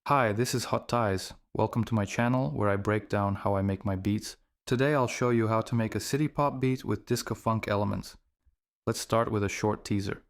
Hi, this is Tize. Welcome to my channel where I break down how I make my beats. Today I'll show you how to make a city pop beat with disco funk elements. Let's start with a short teaser.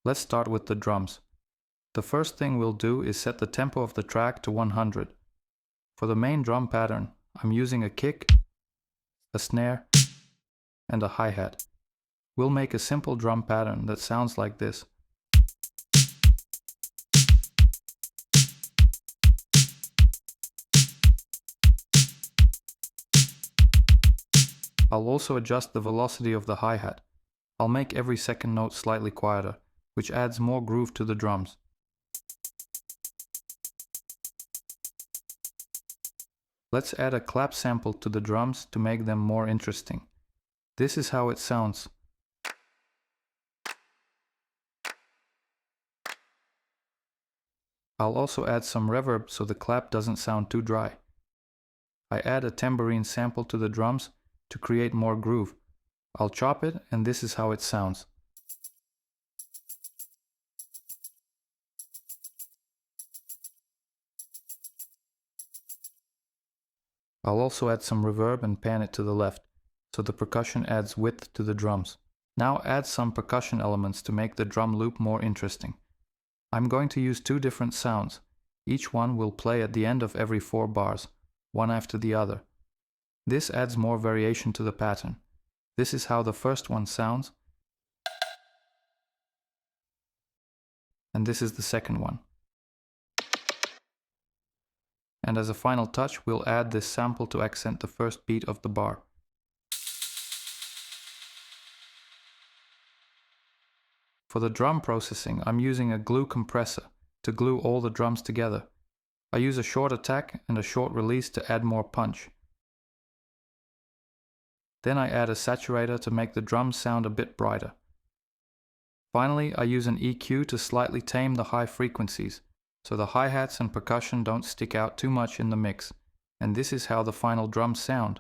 Let's start with the drums. The first thing we'll do is set the tempo of the track to 100. For the main drum pattern, I'm using a kick, a snare, and a hi-hat. We'll make a simple drum pattern that sounds like this. I'll also adjust the velocity of the hi-hat. I'll make every second note slightly quieter, which adds more groove to the drums. Let's add a clap sample to the drums to make them more interesting. This is how it sounds. I'll also add some reverb so the clap doesn't sound too dry. I add a tambourine sample to the drums to create more groove. I'll chop it and this is how it sounds. I'll also add some reverb and pan it to the left, so the percussion adds width to the drums. Now add some percussion elements to make the drum loop more interesting. I'm going to use two different sounds. Each one will play at the end of every 4 bars, one after the other. This adds more variation to the pattern. This is how the first one sounds, and this is the second one. And as a final touch, we'll add this sample to accent the first beat of the bar. For the drum processing, I'm using a glue compressor to glue all the drums together. I use a short attack and a short release to add more punch. Then I add a saturator to make the drums sound a bit brighter. Finally, I use an EQ to slightly tame the high frequencies, so the hi-hats and percussion don't stick out too much in the mix, and this is how the final drums sound.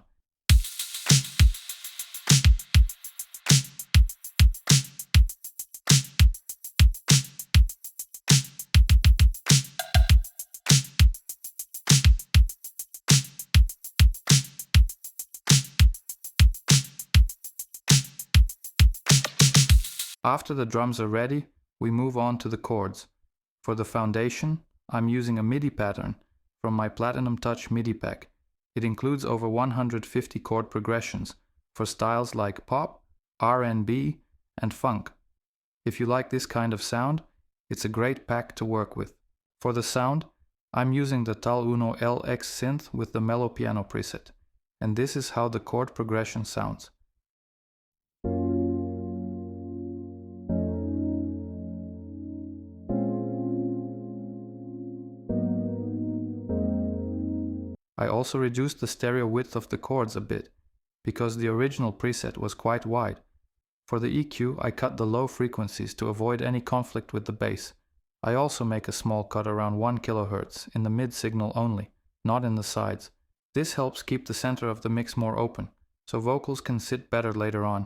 After the drums are ready, we move on to the chords. For the foundation, I'm using a MIDI pattern from my Platinum Touch MIDI pack. It includes over 150 chord progressions for styles like pop, R&B, and funk. If you like this kind of sound, it's a great pack to work with. For the sound, I'm using the Tal Uno LX synth with the Mellow Piano preset, and this is how the chord progression sounds. I also reduced the stereo width of the chords a bit, because the original preset was quite wide. For the EQ, I cut the low frequencies to avoid any conflict with the bass. I also make a small cut around 1 kHz in the mid signal only, not in the sides. This helps keep the center of the mix more open, so vocals can sit better later on.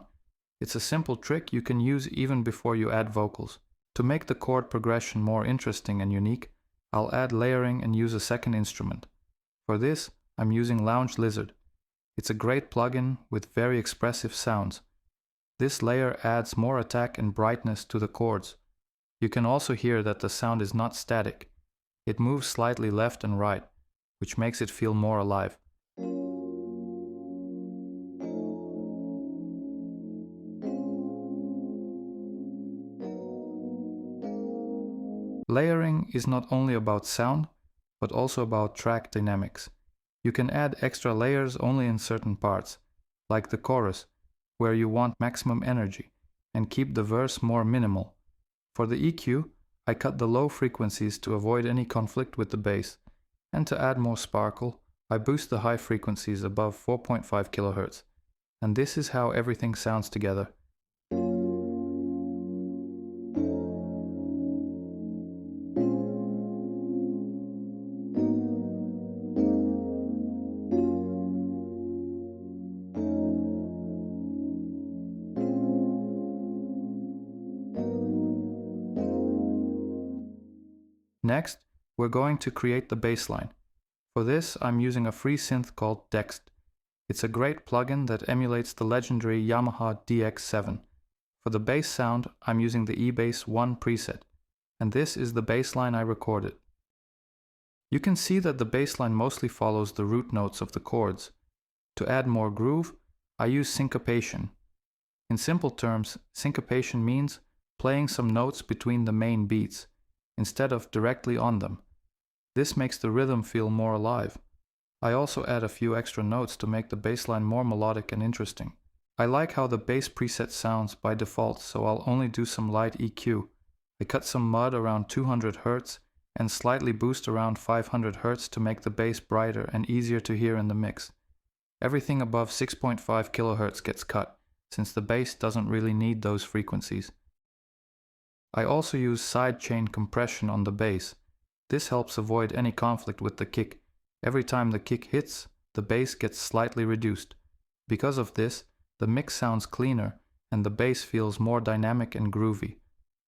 It's a simple trick you can use even before you add vocals. To make the chord progression more interesting and unique, I'll add layering and use a second instrument. For this, I'm using Lounge Lizard. It's a great plugin with very expressive sounds. This layer adds more attack and brightness to the chords. You can also hear that the sound is not static. It moves slightly left and right, which makes it feel more alive. Layering is not only about sound, but also about track dynamics. You can add extra layers only in certain parts, like the chorus, where you want maximum energy, and keep the verse more minimal. For the EQ, I cut the low frequencies to avoid any conflict with the bass, and to add more sparkle, I boost the high frequencies above 4.5 kHz, and this is how everything sounds together. Next, we're going to create the bass line. For this, I'm using a free synth called Dext. It's a great plugin that emulates the legendary Yamaha DX7. For the bass sound, I'm using the eBass 1 preset, and this is the bass line I recorded. You can see that the bass line mostly follows the root notes of the chords. To add more groove, I use syncopation. In simple terms, syncopation means playing some notes between the main beats, instead of directly on them. This makes the rhythm feel more alive. I also add a few extra notes to make the bass line more melodic and interesting. I like how the bass preset sounds by default, so I'll only do some light EQ. I cut some mud around 200 Hz and slightly boost around 500 Hz to make the bass brighter and easier to hear in the mix. Everything above 6.5 kHz gets cut, since the bass doesn't really need those frequencies. I also use sidechain compression on the bass. This helps avoid any conflict with the kick. Every time the kick hits, the bass gets slightly reduced. Because of this, the mix sounds cleaner and the bass feels more dynamic and groovy.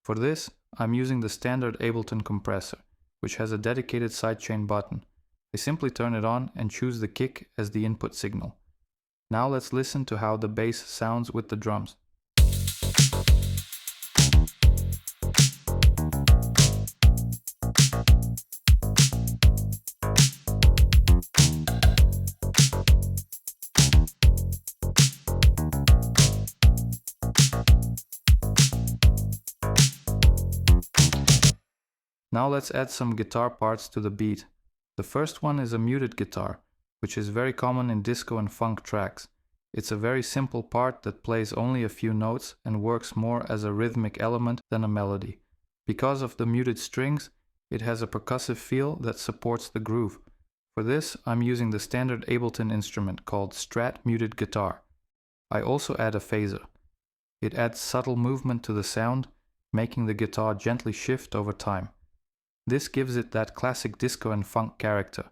For this, I'm using the standard Ableton compressor, which has a dedicated sidechain button. I simply turn it on and choose the kick as the input signal. Now let's listen to how the bass sounds with the drums. Now let's add some guitar parts to the beat. The first one is a muted guitar, which is very common in disco and funk tracks. It's a very simple part that plays only a few notes and works more as a rhythmic element than a melody. Because of the muted strings, it has a percussive feel that supports the groove. For this, I'm using the standard Ableton instrument called Strat Muted Guitar. I also add a phaser. It adds subtle movement to the sound, making the guitar gently shift over time. This gives it that classic disco and funk character.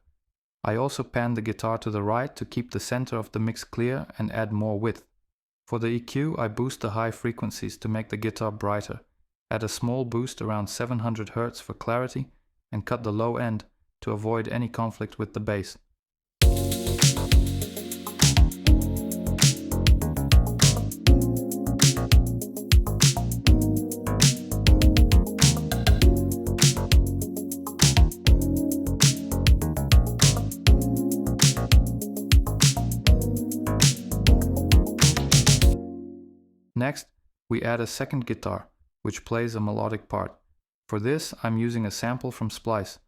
I also pan the guitar to the right to keep the center of the mix clear and add more width. For the EQ, I boost the high frequencies to make the guitar brighter. Add a small boost around 700 Hz for clarity and cut the low end to avoid any conflict with the bass. Next, we add a second guitar, which plays a melodic part. For this, I'm using a sample from Splice.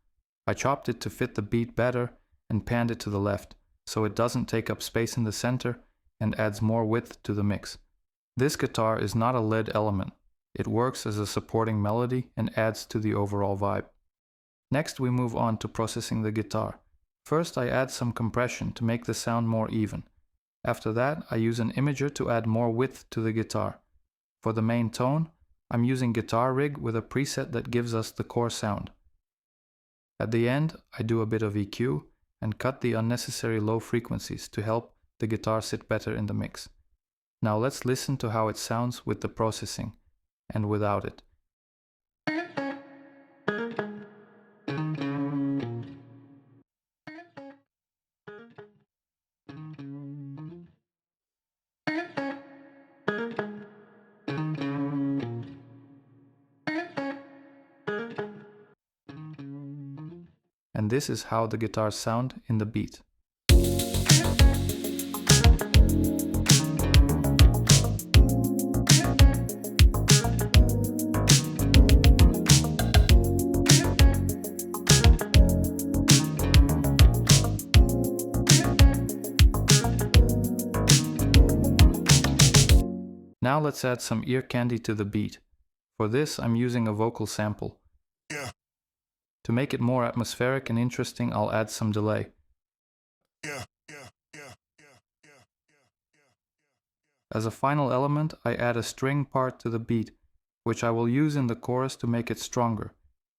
I chopped it to fit the beat better and panned it to the left, so it doesn't take up space in the center and adds more width to the mix. This guitar is not a lead element. It works as a supporting melody and adds to the overall vibe. Next, we move on to processing the guitar. First, I add some compression to make the sound more even. After that, I use an imager to add more width to the guitar. For the main tone, I'm using Guitar Rig with a preset that gives us the core sound. At the end, I do a bit of EQ and cut the unnecessary low frequencies to help the guitar sit better in the mix. Now let's listen to how it sounds with the processing and without it. And this is how the guitars sound in the beat. Now let's add some ear candy to the beat. For this, I'm using a vocal sample. Yeah. To make it more atmospheric and interesting, I'll add some delay. As a final element, I add a string part to the beat, which I will use in the chorus to make it stronger.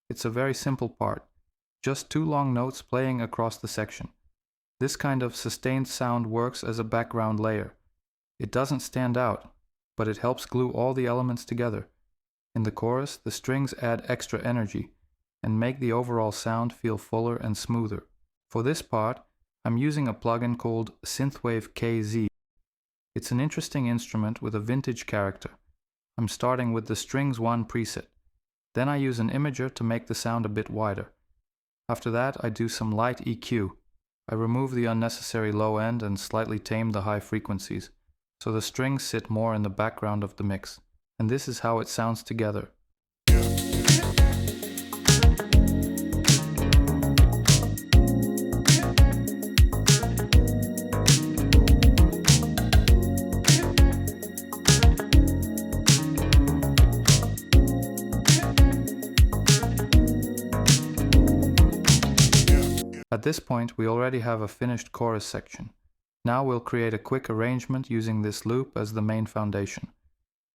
It's a very simple part, just 2 long notes playing across the section. This kind of sustained sound works as a background layer. It doesn't stand out, but it helps glue all the elements together. In the chorus, the strings add extra energy. and make the overall sound feel fuller and smoother. For this part, I'm using a plugin called Synthwave KZ. It's an interesting instrument with a vintage character. I'm starting with the Strings 1 preset. Then I use an imager to make the sound a bit wider. After that, I do some light EQ. I remove the unnecessary low end and slightly tame the high frequencies, so the strings sit more in the background of the mix. And this is how it sounds together. At this point, we already have a finished chorus section. Now we'll create a quick arrangement using this loop as the main foundation.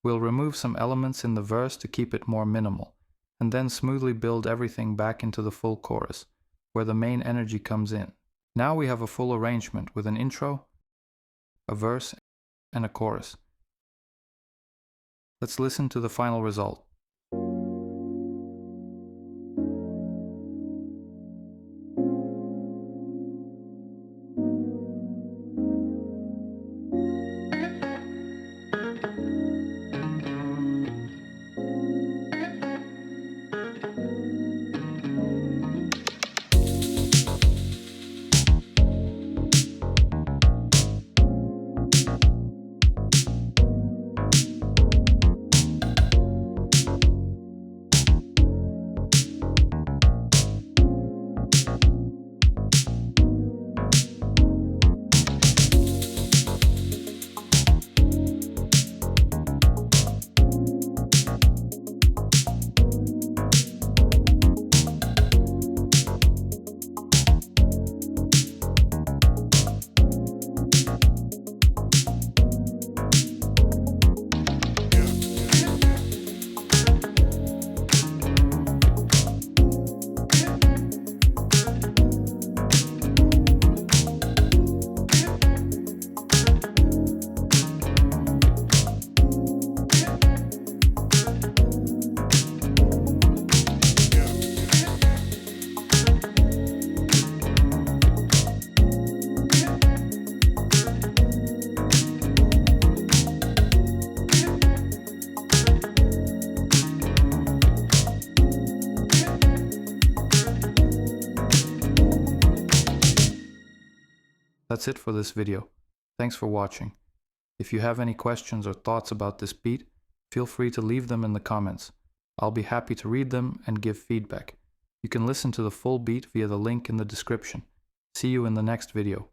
We'll remove some elements in the verse to keep it more minimal, and then smoothly build everything back into the full chorus, where the main energy comes in. Now we have a full arrangement with an intro, a verse, and a chorus. Let's listen to the final result. That's it for this video. Thanks for watching. If you have any questions or thoughts about this beat, feel free to leave them in the comments. I'll be happy to read them and give feedback. You can listen to the full beat via the link in the description. See you in the next video.